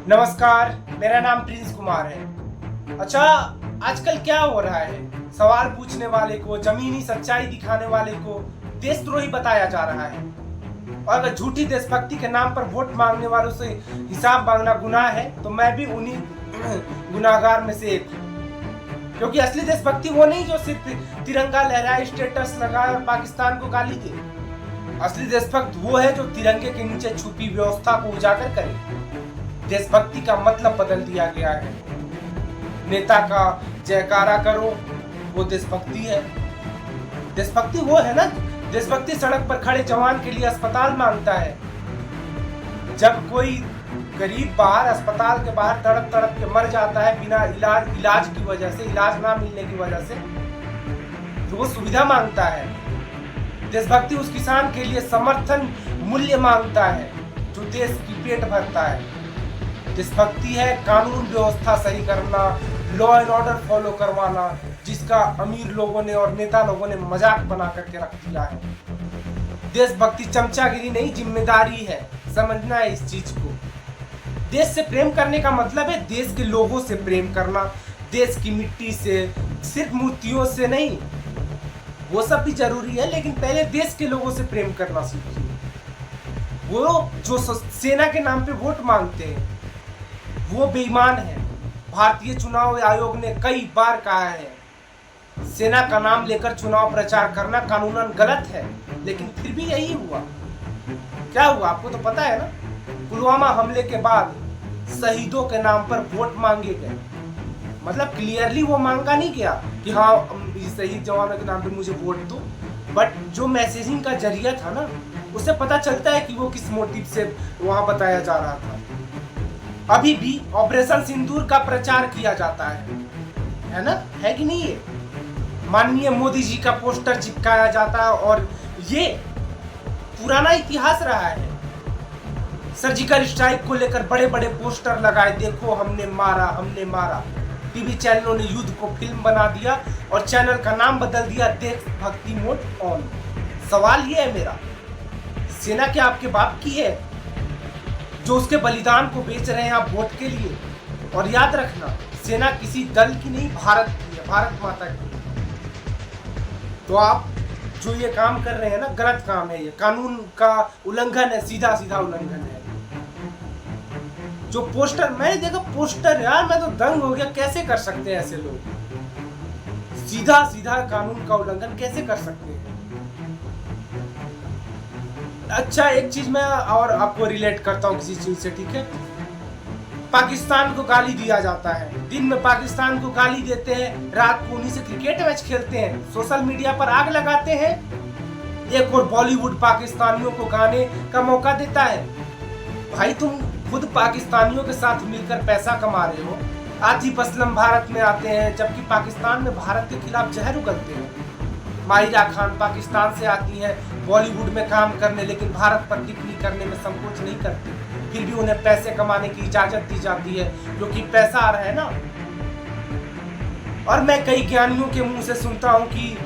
नमस्कार, मेरा नाम प्रिंस कुमार है। अच्छा, आजकल क्या हो रहा है? सवाल पूछने वाले को, जमीनी सच्चाई दिखाने वाले को देशद्रोही बताया जा रहा है। और अगर झूठी देशभक्ति के नाम पर वोट मांगने वालों से हिसाब मांगना गुनाह है, तो मैं भी उन्हीं गुनाहगार में से एक हूँ। क्योंकि असली देशभक्ति वो नहीं जो सिर्फ तिरंगा लहराए, स्टेटस लगाए और पाकिस्तान को गाली दे। असली देशभक्त वो है जो तिरंगे के नीचे छुपी व्यवस्था को उजागर करे। देशभक्ति का मतलब बदल दिया गया है। नेता का जयकारा करो, वो देशभक्ति है। देशभक्ति वो है ना, देशभक्ति सड़क पर खड़े जवान के लिए अस्पताल मांगता है। जब कोई गरीब बाहर अस्पताल के बाहर तड़प तड़प के मर जाता है बिना इलाज की वजह से, इलाज ना मिलने की वजह से, तो वो सुविधा मांगता है। देशभक्ति उस किसान के लिए समर्थन मूल्य मांगता है जो देश की पेट भरता है। देशभक्ति है कानून व्यवस्था सही करना, लॉ एंड ऑर्डर फॉलो करवाना, जिसका अमीर लोगों ने और नेता लोगों ने मजाक बना करके रख दिया है। देशभक्ति चमचागिरी नहीं, जिम्मेदारी है। समझना है इस चीज को। देश से प्रेम करने का मतलब है देश के लोगों से प्रेम करना, देश की मिट्टी से, सिर्फ मूर्तियों से नहीं। वो सब भी जरूरी है, लेकिन पहले देश के लोगों से प्रेम करना सीखिए। वो जो सेना के नाम पे वोट मांगते हैं वो बेईमान है। भारतीय चुनाव आयोग ने कई बार कहा है, सेना का नाम लेकर चुनाव प्रचार करना कानूनन गलत है, लेकिन फिर भी यही हुआ। क्या हुआ आपको तो पता है ना। पुलवामा हमले के बाद शहीदों के नाम पर वोट मांगे गए। मतलब क्लियरली वो मांगा नहीं गया कि हाँ शहीद जवानों के नाम पे मुझे वोट दो, बट जो मैसेजिंग का जरिया था ना, उससे पता चलता है कि वो किस मोटिव से वहां बताया जा रहा था। अभी भी ऑपरेशन सिंदूर का प्रचार किया जाता है ना, है कि नहीं? ये माननीय मोदी जी का पोस्टर चिपकाया जाता है और ये पुराना इतिहास रहा है। सर्जिकल स्ट्राइक को लेकर बड़े बड़े पोस्टर लगाए, देखो हमने मारा, हमने मारा। टीवी चैनलों ने युद्ध को फिल्म बना दिया और चैनल का नाम बदल दिया देशभक्ति मोड ऑन। सवाल ये है मेरा, सेना क्या आपके बाप की है जो उसके बलिदान को बेच रहे हैं आप वोट के लिए? और याद रखना, सेना किसी दल की नहीं, भारत की है, भारत माता की। तो आप जो ये काम कर रहे हैं ना, गलत काम है। ये कानून का उल्लंघन है, सीधा सीधा उल्लंघन है। जो पोस्टर मैंने देखा, पोस्टर यार मैं तो दंग हो गया। कैसे कर सकते हैं ऐसे लोग? सीधा सीधा कानून का उल्लंघन कैसे कर सकते हैं? अच्छा, एक चीज मैं और आपको रिलेट करता हूँ किसी चीज से, ठीक है? पाकिस्तान को गाली दिया जाता है, दिन में पाकिस्तान को गाली देते हैं, रात को उन्हीं से क्रिकेट मैच खेलते हैं, सोशल मीडिया पर आग लगाते हैं। एक और बॉलीवुड पाकिस्तानियों को गाने का मौका देता है। भाई तुम खुद पाकिस्तानियों के साथ मिलकर पैसा कमा रहे हो, आतिफ असलम भारत में आते हैं, जबकि पाकिस्तान में भारत के खिलाफ जहर उगलते हैं। माहिरा खान पाकिस्तान से आती हैं बॉलीवुड में काम करने, लेकिन भारत पर टिप्पणी करने में संकोच नहीं करती। फिर भी उन्हें पैसे कमाने की इजाजत दी जाती है, क्योंकि पैसा आ रहा है ना। और मैं कई ज्ञानियों के मुंह से सुनता हूं कि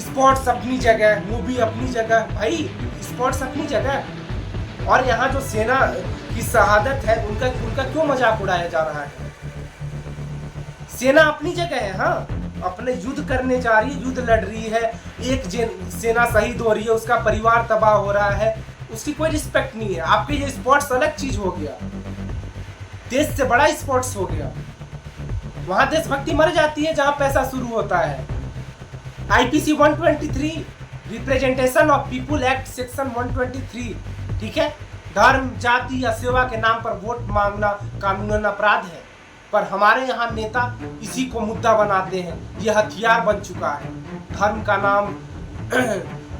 स्पोर्ट्स अपनी जगह, मूवी अपनी जगह। भाई स्पोर्ट्स अपनी जगह, और यहाँ जो सेना की शहादत है उनका क्यों मजाक उड़ाया जा रहा है? सेना अपनी जगह है, हाँ, अपने युद्ध करने जा रही है, युद्ध लड़ रही है। एक सेना शहीद हो रही है, उसका परिवार तबाह हो रहा है, उसकी कोई रिस्पेक्ट नहीं है। आपके ये स्पोर्ट्स अलग चीज हो गया, देश से बड़ा स्पोर्ट्स हो गया। वहां देशभक्ति मर जाती है जहां पैसा शुरू होता है। IPC 123 representation of people act section 123, ठीक है? धर्म, जाति या सेवा के नाम पर वोट मांगना कानूनन अपराध है, पर हमारे यहाँ नेता इसी को मुद्दा बनाते हैं। ये हथियार बन चुका है। धर्म का नाम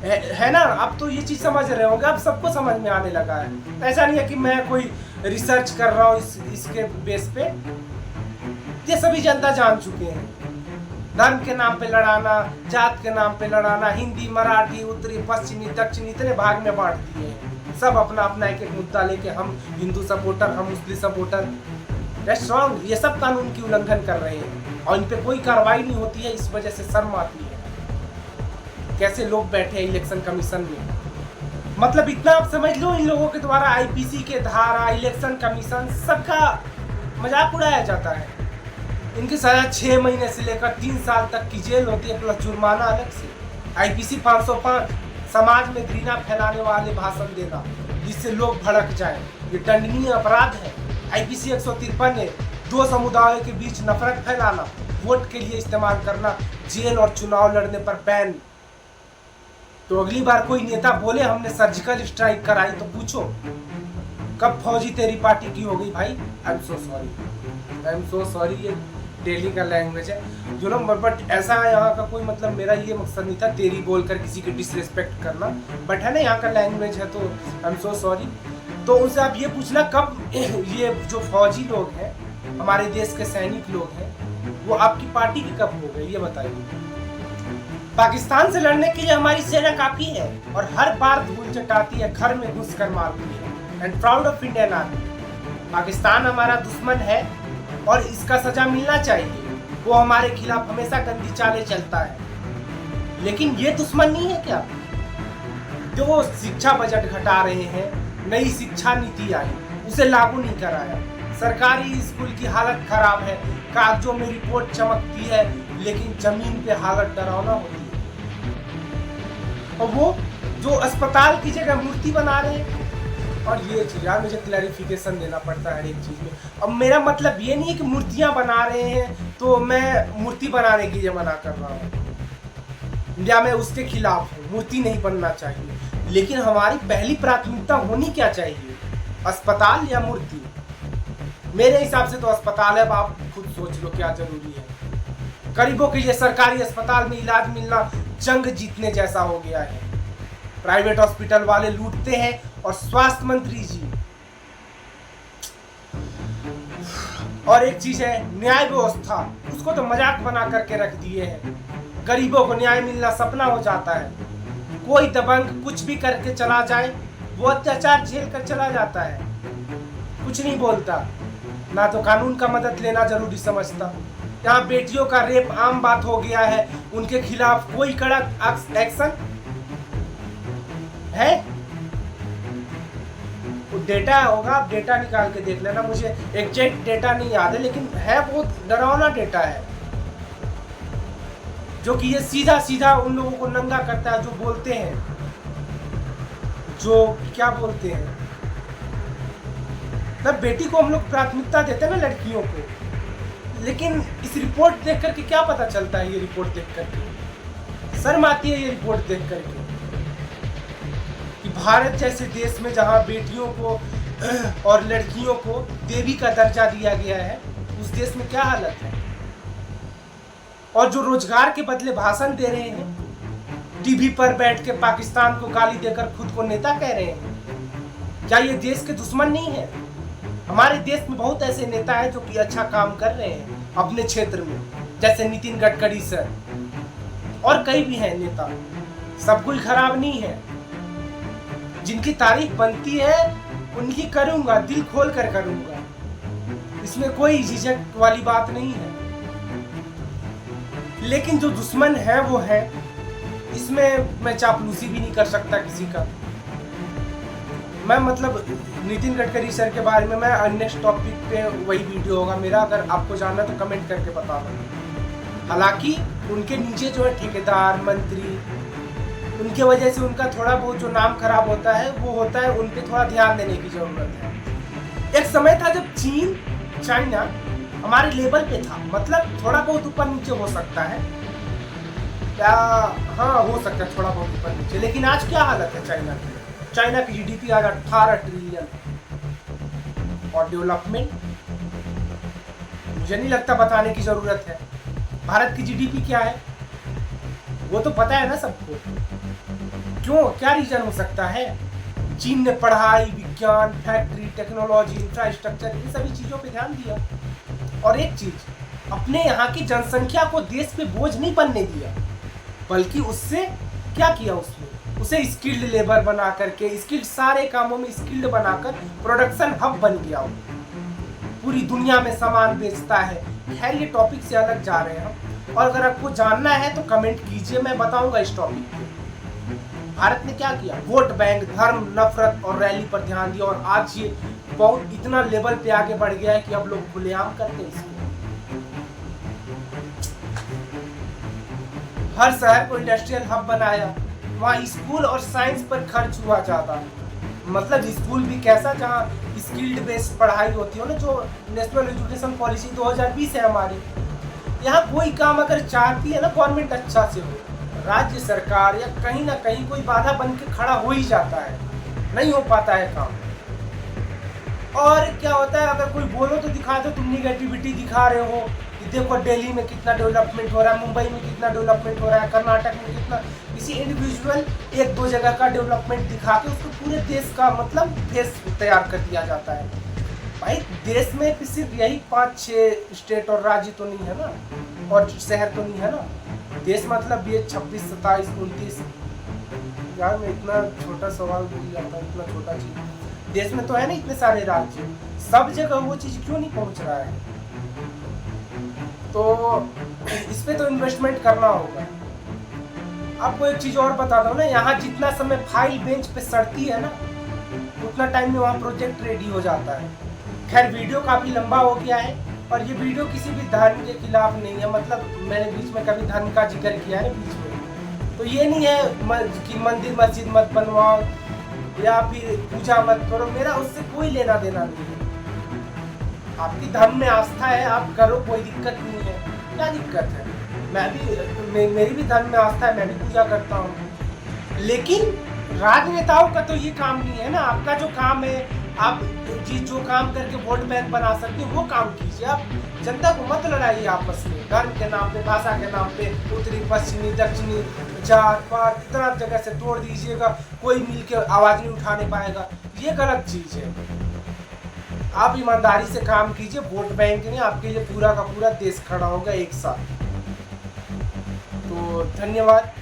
है ना। अब तो ये चीज समझ रहे होंगे, अब सबको समझ में आने लगा है। ऐसा नहीं है कि मैं कोई रिसर्च कर रहा हूँ इसके बेस पे, ये सभी जनता जान चुके हैं। धर्म के नाम पे लड़ाना, जात के नाम पे लड़ाना, हिंदी, मराठी, उत्तरी, पश्चिमी, दक्षिणी इतने भाग में बांट दिए हैं। सब अपना अपना एक एक मुद्दा लेके, हम हिंदू सपोर्टर, हम मुस्लिम सपोर्टर। That's wrong. ये सब कानून की उल्लंघन कर रहे हैं और इन पे कोई कार्रवाई नहीं होती है। इस वजह से शर्म आती है। कैसे लोग बैठे हैं इलेक्शन कमीशन में, मतलब इतना आप समझ लो, इन लोगों के द्वारा आईपीसी के धारा, इलेक्शन कमीशन, सबका मजाक उड़ाया जाता है। इनकी सजा 6 महीने से लेकर 3 साल तक की जेल होती है, प्लस जुर्माना अलग से। आईपीसी 505 समाज में घृणा फैलाने वाले भाषण देना जिससे लोग भड़क जाएं, ये दंडनीय अपराध है। आईपीसी 153 है, 2 समुदायों के बीच नफरत फैलाना, वोट के लिए इस्तेमाल करना, जेल और चुनाव लड़ने पर बैन। तो अगली बार कोई नेता बोले हमने सर्जिकल स्ट्राइक कराई तो पूछो कब फौजी तेरी पार्टी की हो गई भाई। आई एम सो सॉरी, ये दिल्ली का लैंग्वेज है जो ना, बट ऐसा यहाँ का कोई मतलब मेरा ये मकसद नहीं था तेरी बोलकर किसी की डिसरिस्पेक्ट करना, बट है ना यहाँ का लैंग्वेज है, तो आई एम सो सॉरी। तो उनसे आप ये पूछना कब ये जो फौजी लोग हैं, हमारे देश के सैनिक लोग हैं, वो आपकी पार्टी की कब हो गए, ये बताइए। पाकिस्तान से लड़ने के लिए हमारी सेना काफी है और हर बार धूल चटाती है, घर में घुस कर मारती है। And proud of Indian army. Pakistan हमारा दुश्मन है और इसका सजा मिलना चाहिए। वो हमारे खिलाफ हमेशा गंदी चालें चलता है, लेकिन ये दुश्मन नहीं है क्या? जो वो शिक्षा बजट घटा रहे हैं, नई शिक्षा नीति आई, उसे लागू नहीं कराया। सरकारी स्कूल की हालत खराब है, कागजों में रिपोर्ट चमकती है लेकिन जमीन पे हालत डरावना होती है। और वो जो अस्पताल की जगह मूर्ति बना रहे हैं, और ये चीज यार मुझे क्लैरिफिकेशन देना पड़ता है हर एक चीज में। अब मेरा मतलब ये नहीं है कि मूर्तियां बना रहे हैं तो मैं मूर्ति बनाने के लिए मना कर रहा हूँ या मैं उसके खिलाफ हूँ, मूर्ति नहीं बनना चाहिए। लेकिन हमारी पहली प्राथमिकता होनी क्या चाहिए, अस्पताल या मूर्ति? मेरे हिसाब से तो अस्पताल है, अब आप खुद सोच लो क्या जरूरी है। गरीबों के लिए सरकारी अस्पताल में इलाज मिलना जंग जीतने जैसा हो गया है। प्राइवेट हॉस्पिटल वाले लूटते हैं और स्वास्थ्य मंत्री जी। और एक चीज है न्याय व्यवस्था, उसको तो मजाक बना करके रख दिए हैं। गरीबों को न्याय मिलना सपना हो जाता है। कोई दबंग कुछ भी करके चला जाए, वो अत्याचार झेल कर चला जाता है, कुछ नहीं बोलता, ना तो कानून का मदद लेना जरूरी समझता। यहाँ बेटियों का रेप आम बात हो गया है, उनके खिलाफ कोई कड़क एक्शन है? डेटा होगा, आप डेटा निकाल के देख लेना, मुझे एग्जैक्ट डेटा नहीं याद है, लेकिन है बहुत डरावना डेटा है, जो कि ये सीधा सीधा उन लोगों को नंगा करता है जो बोलते हैं, जो क्या बोलते हैं, तब बेटी को हम लोग प्राथमिकता देते हैं ना, लड़कियों को। लेकिन इस रिपोर्ट देख करके क्या पता चलता है? ये रिपोर्ट देख करके शर्म आती है, ये रिपोर्ट देख करके कि भारत जैसे देश में जहां बेटियों को और लड़कियों को देवी का दर्जा दिया गया है, उस देश में क्या हालत है। और जो रोजगार के बदले भाषण दे रहे हैं, टीवी पर बैठ के पाकिस्तान को गाली देकर खुद को नेता कह रहे हैं, क्या ये देश के दुश्मन नहीं है? हमारे देश में बहुत ऐसे नेता हैं जो कि अच्छा काम कर रहे हैं अपने क्षेत्र में, जैसे नितिन गडकरी सर, और कई भी हैं नेता, सब कोई खराब नहीं है। जिनकी तारीफ बनती है उनकी करूंगा, दिल खोल कर करूंगा, इसमें कोई झिझक वाली बात नहीं है। लेकिन जो दुश्मन है वो है, इसमें मैं चापलूसी भी नहीं कर सकता किसी का। मैं मतलब नितिन गडकरी सर के बारे में मैं नेक्स्ट टॉपिक पे वही वीडियो होगा मेरा, अगर आपको जानना तो कमेंट करके बताना। हालांकि उनके नीचे जो है ठेकेदार, मंत्री, उनके वजह से उनका थोड़ा बहुत जो नाम खराब होता है वो होता है, उन पे थोड़ा ध्यान देने की जरूरत है। एक समय था जब चीन, चाइना हमारे लेवल पे था, मतलब थोड़ा बहुत ऊपर नीचे हो सकता है क्या, हाँ हो सकता है थोड़ा बहुत ऊपर नीचे, लेकिन आज क्या हालत है चाइना की? चाइना की जीडीपी आज 18 ट्रिलियन और डेवलपमेंट मुझे नहीं लगता बताने की जरूरत है। भारत की जीडीपी क्या है वो तो पता है ना सबको। क्यों, क्या रीजन हो सकता है? चीन ने पढ़ाई, विज्ञान, फैक्ट्री, टेक्नोलॉजी, इंफ्रास्ट्रक्चर, इन सभी चीजों पे ध्यान दिया। और एक चीज, अपने यहाँ की जनसंख्या को देश पे बोझ नहीं बनने दिया, बल्कि उससे क्या किया, उसने उसे स्किल्ड लेबर बना करके, स्किल्ड सारे कामों में स्किल्ड बनाकर प्रोडक्शन हब बन गया। वो पूरी दुनिया में सामान बेचता है। खैर ये टॉपिक से अलग जा रहे हैं हम, और अगर आपको जानना है तो कमेंट कीजिए, मैं बताऊंगा इस टॉपिक पे। भारत ने क्या किया, वोट बैंक, धर्म, नफरत और रैली पर ध्यान दिया, और आज ये बहुत इतना लेवल पे आगे बढ़ गया है कि अब लोग खुलेआम करते हैं इसको। हर शहर को इंडस्ट्रियल हब बनाया, वहाँ स्कूल और साइंस पर खर्च हुआ ज्यादा, मतलब स्कूल भी कैसा जहाँ स्किल्ड बेस्ड पढ़ाई होती हो ना, जो नेशनल एजुकेशन पॉलिसी 2020 है हमारी। यहाँ कोई काम अगर चाहती है ना गवर्नमेंट अच्छा से हो, राज्य सरकार या कहीं ना कहीं कोई बाधा बन के खड़ा हो ही जाता है, नहीं हो पाता है काम। और क्या होता है, अगर कोई बोलो तो दिखा दो, तुम निगेटिविटी दिखा रहे हो कि देखो दिल्ली में कितना डेवलपमेंट हो रहा है, मुंबई में कितना डेवलपमेंट हो रहा है, कर्नाटक में कितना, किसी इंडिविजुअल एक दो जगह का डेवलपमेंट दिखा के उसको पूरे देश का मतलब फेस तैयार कर दिया जाता है। भाई देश में सिर्फ यही 5-6 स्टेट और राज्य तो नहीं है ना, और शहर तो नहीं है ना, देश मतलब ये 26, 27, 29। यार मैं इतना छोटा सवाल पूछ जाता हूँ, इतना छोटा चीज देश में तो है ना, इतने सारे राज्य, सब जगह वो चीज क्यों नहीं पहुंच रहा है? तो इस पे तो इन्वेस्टमेंट करना होगा। आपको एक चीज और बता दो ना, यहाँ जितना समय फाइल बेंच पे सड़ती है ना, उतना टाइम में वहाँ प्रोजेक्ट रेडी हो जाता है। खैर वीडियो काफी लंबा हो गया है, और ये वीडियो किसी भी धर्म के खिलाफ नहीं है, मतलब मैंने बीच में कभी धर्म का जिक्र किया है बीच में, तो ये नहीं है कि मंदिर मस्जिद मत बनवाओ या फिर पूजा मत करो, मेरा उससे कोई लेना देना नहीं है। आपकी धर्म में आस्था है, आप करो, कोई दिक्कत नहीं है, क्या दिक्कत है? मेरी भी धर्म में आस्था है, मैं भी पूजा करता हूँ। लेकिन राजनेताओं का तो ये काम नहीं है ना। आपका जो काम है, आप जो काम करके वोट बैंक बना सकते हो वो काम कीजिए। आप जनता को मत लड़ाइए आपस में, धर्म के नाम पे, भाषा के नाम पे, उत्तरी पश्चिमी दक्षिणी जात पात इतना जगह से तोड़ दीजिएगा, कोई मिलके आवाज नहीं उठाने पाएगा, ये गलत चीज है। आप ईमानदारी से काम कीजिए, वोट बैंक नहीं, आपके लिए पूरा का पूरा देश खड़ा होगा एक साथ। तो धन्यवाद।